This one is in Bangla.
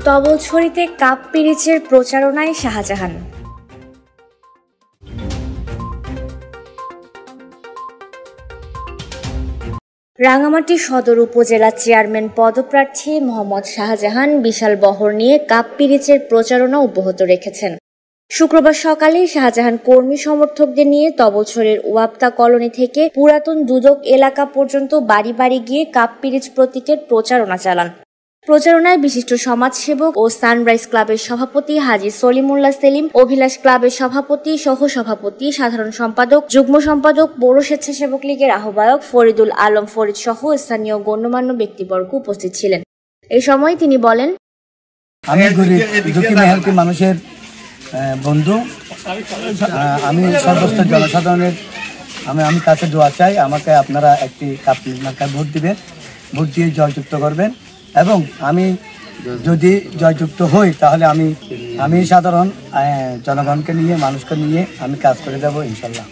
তবলছড়িতে কাপ পিরিচের প্রচারণায় শাহজাহান। রাঙামাটি সদর উপজেলা চেয়ারম্যান পদপ্রার্থী মোহাম্মদ শাহজাহান বিশাল বহর নিয়ে কাপ পিরিচের প্রচারণা অব্যাহত রেখেছেন। শুক্রবার সকালে শাহজাহান কর্মী সমর্থকদের নিয়ে তবলছড়ির ওয়াপ্তা কলোনি থেকে পুরাতন দুদক এলাকা পর্যন্ত বাড়ি বাড়ি গিয়ে কাপ পিরিচ প্রতীকের প্রচারণা চালান। প্রচারণায় বিশিষ্ট সমাজসেবক ও সানরাইজ ক্লাবের সভাপতি হাজী সলিমুল্লাহ সেলিম, অভিলাষ ক্লাবের সভাপতি, সহ-সভাপতি, সাধারণ সম্পাদক, যুগ্ম সম্পাদক, পৌর স্বেচ্ছাসেবক লীগের আহ্বায়ক ফরিদুল আলম ফরিদ সহ স্থানীয় গণ্যমান্য ব্যক্তিবর্গ উপস্থিত ছিলেন। এই সময় তিনি বলেন, আমি গরিব দুঃখী মেহনতি মানুষের বন্ধু। আমি সর্বস্ত জনসাধারণের আমি কাছে দোয়া চাই, আমাকে আপনারা একটি কাপ পিরিচ মার্কায় ভোট দিবেন, ভোট দিয়ে জয়যুক্ত করবেন এবং আমি যদি জয়যুক্ত হই তাহলে আমি সাধারণ জনগণকে নিয়ে, মানুষকে নিয়ে আমি কাজ করে দেবো ইনশাল্লাহ।